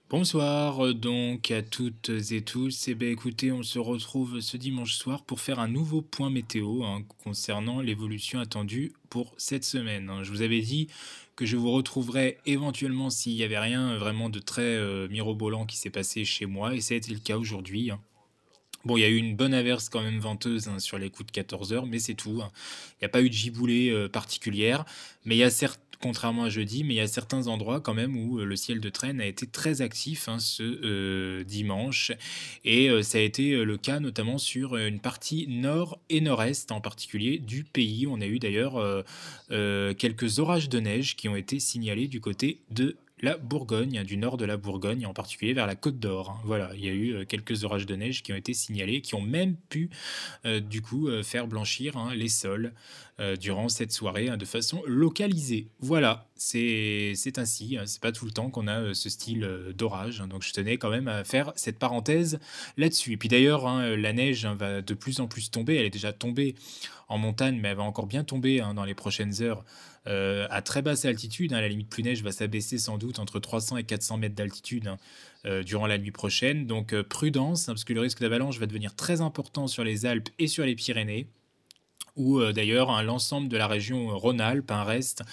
Bonsoir donc à toutes et tous. Ben écoutez, on se retrouve ce dimanche soir pour faire un nouveau point météo concernant l'évolution attendue pour cette semaine, hein. Je vous avais dit que je vous retrouverais éventuellement s'il n'y avait rien vraiment de très mirobolant qui s'est passé chez moi, et ça a été le cas aujourd'hui, hein. Bon, il y a eu une bonne averse quand même venteuse, sur les coups de 14 heures, mais c'est tout, hein. Il n'y a pas eu de giboulée, particulière, mais il y a certes contrairement à jeudi, mais il y a certains endroits quand même où, le ciel de Trène a été très actif, ce, dimanche, et ça a été, le cas notamment sur, une partie nord et nord-est en particulier du pays. On a eu d'ailleurs, quelques orages de neige qui ont été signalés du côté de la Bourgogne, du nord de la Bourgogne, en particulier vers la Côte d'Or, hein. Voilà, il y a eu, quelques orages de neige qui ont été signalés, qui ont même pu, du coup, faire blanchir, les sols, durant cette soirée, de façon localisée. Voilà, c'est ainsi, c'est pas tout le temps qu'on a, ce style, d'orage, donc je tenais quand même à faire cette parenthèse là-dessus. Et puis d'ailleurs, la neige, va de plus en plus tomber. Elle est déjà tombée en montagne, mais elle va encore bien tomber, dans les prochaines heures, à très basse altitude, hein. La limite plus neige va s'abaisser sans doute entre 300 et 400 mètres d'altitude, durant la nuit prochaine. Donc prudence, parce que le risque d'avalanche va devenir très important sur les Alpes et sur les Pyrénées, où d'ailleurs l'ensemble de la région Rhône-Alpes, reste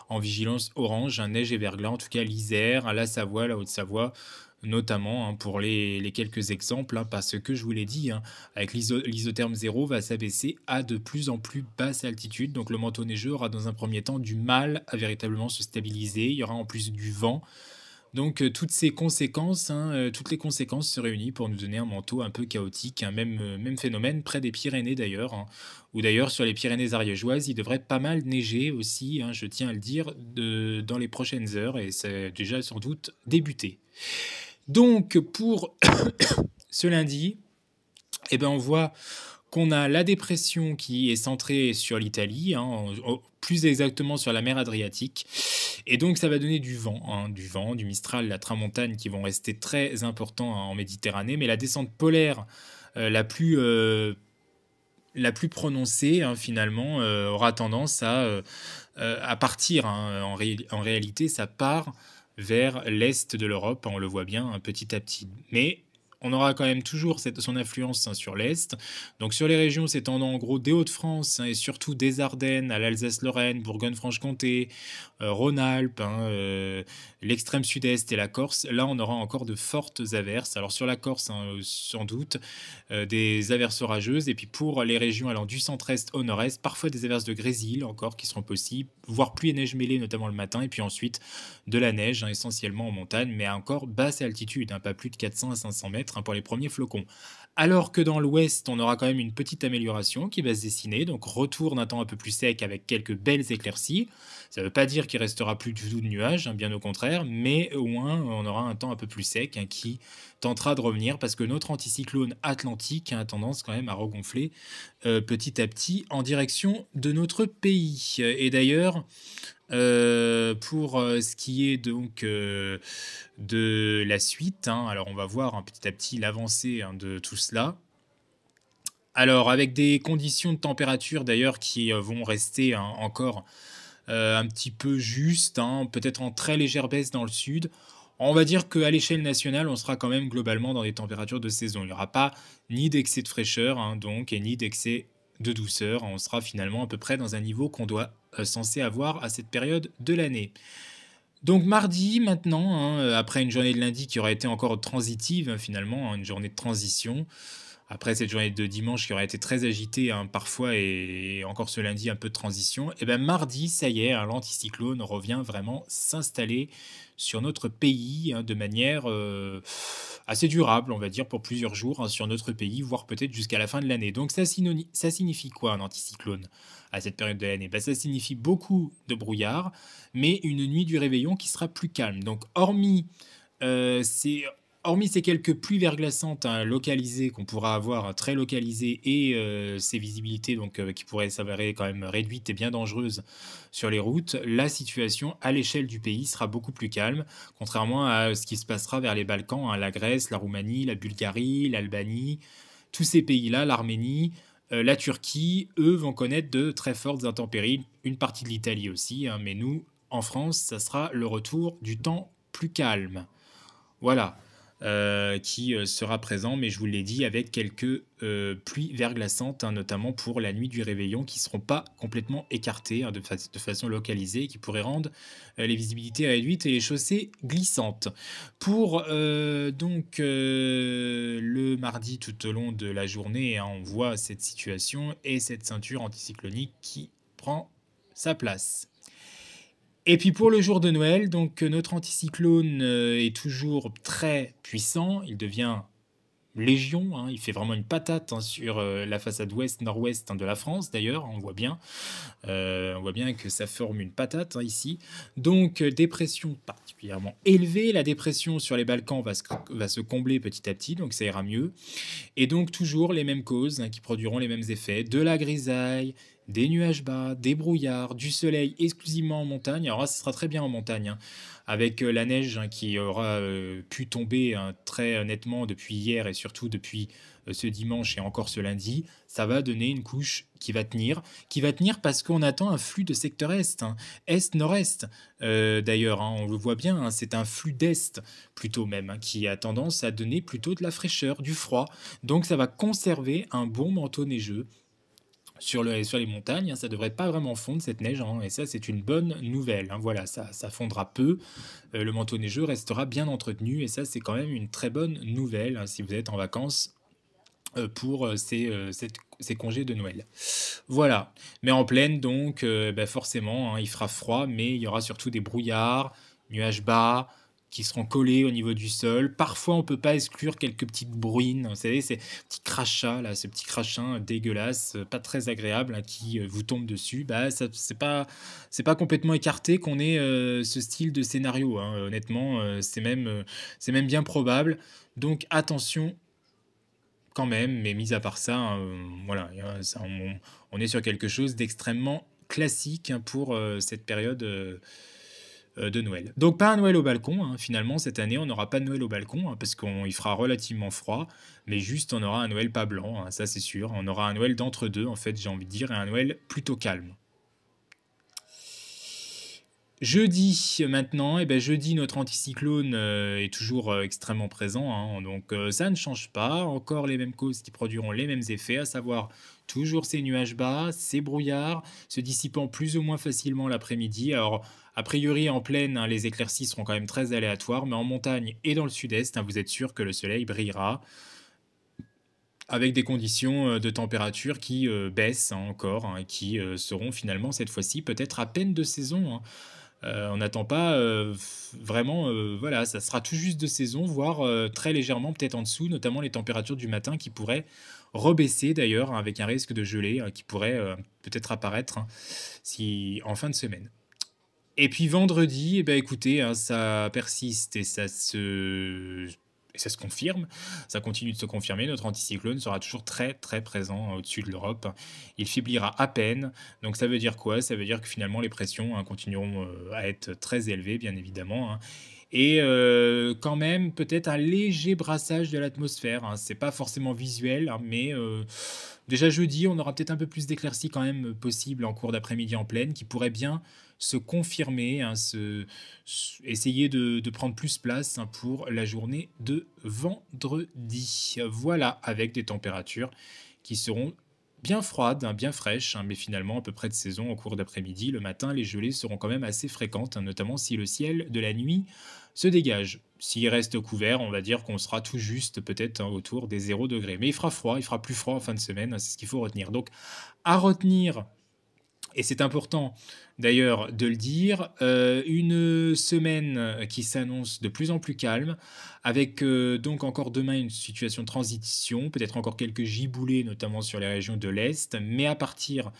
en vigilance orange, neige et verglas, en tout cas l'Isère, la Savoie, la Haute-Savoie, notamment, pour les quelques exemples, parce que je vous l'ai dit, avec l'isotherme zéro va s'abaisser à de plus en plus basse altitude. Donc le manteau neigeux aura dans un premier temps du mal à véritablement se stabiliser. Il y aura en plus du vent. Donc toutes ces conséquences, toutes les conséquences se réunissent pour nous donner un manteau un peu chaotique, même phénomène près des Pyrénées d'ailleurs, ou d'ailleurs sur les Pyrénées ariégeoises, il devrait pas mal neiger aussi, je tiens à le dire, dans les prochaines heures, et c'est déjà sans doute débuté. Donc pour ce lundi, eh ben, on voit qu'on a la dépression qui est centrée sur l'Italie, plus exactement sur la mer Adriatique, et donc ça va donner du vent, du Mistral, la Tramontane qui vont rester très importants, en Méditerranée, mais la descente polaire la plus prononcée, finalement, aura tendance à partir, en réalité, ça part vers l'est de l'Europe, on le voit bien, petit à petit. Mais on aura quand même toujours son influence, sur l'est. Donc sur les régions s'étendant en gros des Hauts-de-France, et surtout des Ardennes à l'Alsace-Lorraine, Bourgogne-Franche-Comté, Rhône-Alpes, l'extrême sud-est et la Corse, là on aura encore de fortes averses. Alors sur la Corse, sans doute, des averses orageuses, et puis pour les régions allant du centre-est au nord-est, parfois des averses de grésil encore qui seront possibles, voire pluie et neige mêlée notamment le matin, et puis ensuite de la neige, essentiellement en montagne, mais à encore basse altitude, pas plus de 400 à 500 mètres, pour les premiers flocons. Alors que dans l'ouest, on aura quand même une petite amélioration qui va se dessiner, donc retour d'un temps un peu plus sec avec quelques belles éclaircies. Ça ne veut pas dire qu'il restera plus du tout de nuages, bien au contraire, mais au moins on aura un temps un peu plus sec, qui tentera de revenir, parce que notre anticyclone atlantique, a tendance quand même à regonfler petit à petit en direction de notre pays. Et d'ailleurs, pour ce qui est donc de la suite, alors on va voir, petit à petit l'avancée, de tout cela. Alors avec des conditions de température d'ailleurs qui vont rester, encore un petit peu justes, peut-être en très légère baisse dans le sud. On va dire qu'à l'échelle nationale, on sera quand même globalement dans des températures de saison. Il n'y aura pas ni d'excès de fraîcheur, donc, et ni d'excès de douceur. On sera finalement à peu près dans un niveau qu'on doit censé avoir à cette période de l'année. Donc mardi maintenant, après une journée de lundi qui aurait été encore transitive, finalement, une journée de transition, après cette journée de dimanche qui aurait été très agitée, parfois, et encore ce lundi un peu de transition, et ben mardi, ça y est, l'anticyclone revient vraiment s'installer sur notre pays, de manière assez durable, on va dire, pour plusieurs jours, sur notre pays, voire peut-être jusqu'à la fin de l'année. Donc ça signifie quoi un anticyclone à cette période de l'année? Ben, ça signifie beaucoup de brouillard, mais une nuit du réveillon qui sera plus calme. Donc euh, ces, hormis ces quelques pluies verglaçantes, localisées qu'on pourra avoir, très localisées, et ces visibilités donc, qui pourraient s'avérer quand même réduites et bien dangereuses sur les routes, la situation à l'échelle du pays sera beaucoup plus calme, contrairement à ce qui se passera vers les Balkans, la Grèce, la Roumanie, la Bulgarie, l'Albanie, tous ces pays-là, l'Arménie, la Turquie, eux, vont connaître de très fortes intempéries, une partie de l'Italie aussi, mais nous, en France, ça sera le retour du temps plus calme. Voilà, qui, sera présent, mais je vous l'ai dit, avec quelques, pluies verglaçantes, hein, notamment pour la nuit du réveillon, qui ne seront pas complètement écartées, hein, de façon localisée, et qui pourraient rendre, les visibilités réduites et les chaussées glissantes. Pour, le mardi tout au long de la journée, hein, on voit cette situation et cette ceinture anticyclonique qui prend sa place. Et puis pour le jour de Noël, notre anticyclone, est toujours très puissant. Il devient légion, hein, il fait vraiment une patate, hein, sur, la façade ouest-nord-ouest, hein, de la France d'ailleurs, on voit bien que ça forme une patate, hein, ici. Des pressions particulièrement élevées. La dépression sur les Balkans va se combler petit à petit, donc ça ira mieux. Et donc toujours les mêmes causes, hein, qui produiront les mêmes effets, de la grisaille, des nuages bas, des brouillards, du soleil exclusivement en montagne. Alors là, ce sera très bien en montagne, hein, avec la neige, hein, qui aura pu tomber, hein, très nettement depuis hier et surtout depuis ce dimanche et encore ce lundi. Ça va donner une couche qui va tenir parce qu'on attend un flux de secteur est, hein, est-nord-est. D'ailleurs, hein, on le voit bien, hein, c'est un flux d'est plutôt même, hein, qui a tendance à donner plutôt de la fraîcheur, du froid. Donc ça va conserver un bon manteau neigeux sur les montagnes, hein. Ça devrait pas vraiment fondre cette neige, hein, et ça c'est une bonne nouvelle, hein. Voilà, ça fondra peu, le manteau neigeux restera bien entretenu et ça c'est quand même une très bonne nouvelle, hein, si vous êtes en vacances, pour, ces congés de Noël. Voilà, mais en plaine forcément, hein, il fera froid, mais il y aura surtout des brouillards, nuages bas, qui seront collés au niveau du sol. Parfois, on peut pas exclure quelques petites bruines, vous savez, ces petits crachats là, ces petits crachats dégueulasses, pas très agréables, hein, qui, vous tombent dessus. Bah, ça c'est pas complètement écarté qu'on ait, ce style de scénario, hein. Honnêtement, c'est même bien probable. Donc attention quand même, mais mis à part ça, hein, voilà, il y a ça on est sur quelque chose d'extrêmement classique, hein, pour, cette période, de Noël. Donc pas un Noël au balcon, hein, finalement cette année, on n'aura pas de Noël au balcon, hein, parce qu'il fera relativement froid, mais juste on aura un Noël pas blanc, hein, ça c'est sûr. On aura un Noël d'entre-deux en fait, j'ai envie de dire, et un Noël plutôt calme. Jeudi maintenant, jeudi notre anticyclone, est toujours, extrêmement présent, hein, ça ne change pas. Encore les mêmes causes qui produiront les mêmes effets, à savoir toujours ces nuages bas, ces brouillards se dissipant plus ou moins facilement l'après-midi. Alors, a priori en plaine, hein, les éclaircies seront quand même très aléatoires, mais en montagne et dans le sud-est, hein, vous êtes sûr que le soleil brillera avec des conditions, de température qui, baissent, hein, encore, hein, et qui, seront finalement cette fois-ci peut-être à peine de saison, hein. On n'attend pas, vraiment, voilà, ça sera tout juste de saison, voire, très légèrement peut-être en dessous, notamment les températures du matin qui pourraient rebaisser d'ailleurs, hein, avec un risque de gelée, qui pourrait, peut-être apparaître, hein, si en fin de semaine. Et puis vendredi, écoutez, hein, ça persiste et ça se confirme, ça continue de se confirmer. Notre anticyclone sera toujours très, très présent, au-dessus de l'Europe. Il faiblira à peine. Donc ça veut dire quoi? Ça veut dire que finalement les pressions, hein, continueront, à être très élevées, bien évidemment, hein. Et quand même peut-être un léger brassage de l'atmosphère, hein. C'est pas forcément visuel, hein, mais déjà jeudi, on aura peut-être un peu plus d'éclaircies quand même, possibles en cours d'après-midi en plaine, qui pourraient bien se confirmer, hein, essayer de prendre plus place, hein, pour la journée de vendredi. Voilà, avec des températures qui seront bien froides, hein, bien fraîches, hein, mais finalement à peu près de saison au cours d'après-midi. Le matin, les gelées seront quand même assez fréquentes, hein, notamment si le ciel de la nuit se dégage. S'il reste couvert, on va dire qu'on sera tout juste peut-être, hein, autour des 0 degrés. Mais il fera froid, il fera plus froid en fin de semaine, hein, c'est ce qu'il faut retenir. Donc à retenir, et c'est important d'ailleurs de le dire, une semaine, qui s'annonce de plus en plus calme, avec, donc encore demain une situation de transition, peut-être encore quelques giboulées, notamment sur les régions de l'Est, mais à partir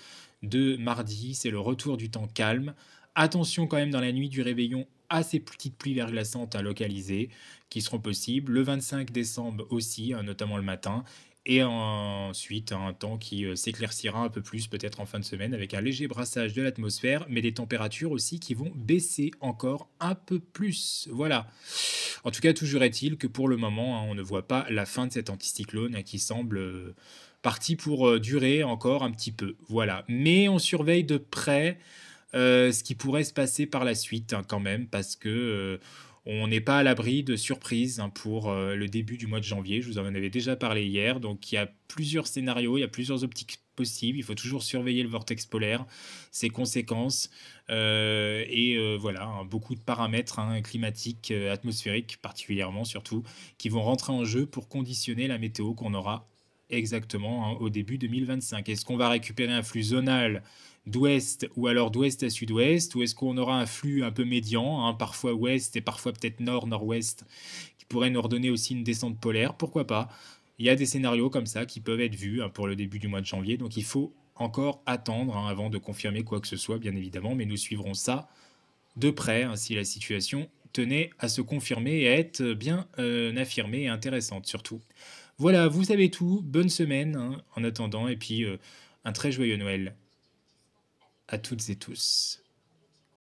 de mardi, c'est le retour du temps calme. Attention quand même dans la nuit du réveillon à ces petites pluies verglaçantes à localiser qui seront possibles. Le 25 décembre aussi, hein, notamment le matin, et ensuite, un temps qui, s'éclaircira un peu plus peut-être en fin de semaine avec un léger brassage de l'atmosphère, mais des températures aussi qui vont baisser encore un peu plus. Voilà. En tout cas, toujours est-il que pour le moment, hein, on ne voit pas la fin de cet anticyclone, hein, qui semble, parti pour, durer encore un petit peu. Voilà. Mais on surveille de près, ce qui pourrait se passer par la suite, hein, quand même, parce que, On n'est pas à l'abri de surprises, hein, pour, le début du mois de janvier. Je vous en avais déjà parlé hier, donc il y a plusieurs scénarios, il y a plusieurs optiques possibles. Il faut toujours surveiller le vortex polaire, ses conséquences, voilà, hein, beaucoup de paramètres, hein, climatiques, atmosphériques particulièrement surtout, qui vont rentrer en jeu pour conditionner la météo qu'on aura exactement, hein, au début 2025. Est-ce qu'on va récupérer un flux zonal d'ouest ou alors d'ouest à sud-ouest? Ou est-ce qu'on aura un flux un peu médian, hein, parfois ouest et parfois peut-être nord-nord-ouest, qui pourrait nous redonner aussi une descente polaire? Pourquoi pas? Il y a des scénarios comme ça qui peuvent être vus, hein, pour le début du mois de janvier, donc il faut encore attendre, hein, avant de confirmer quoi que ce soit, bien évidemment, mais nous suivrons ça de près, hein, si la situation tenait à se confirmer et à être bien affirmée et intéressante surtout. Voilà, vous savez tout, bonne semaine, hein, en attendant, et puis un très joyeux Noël à toutes et tous.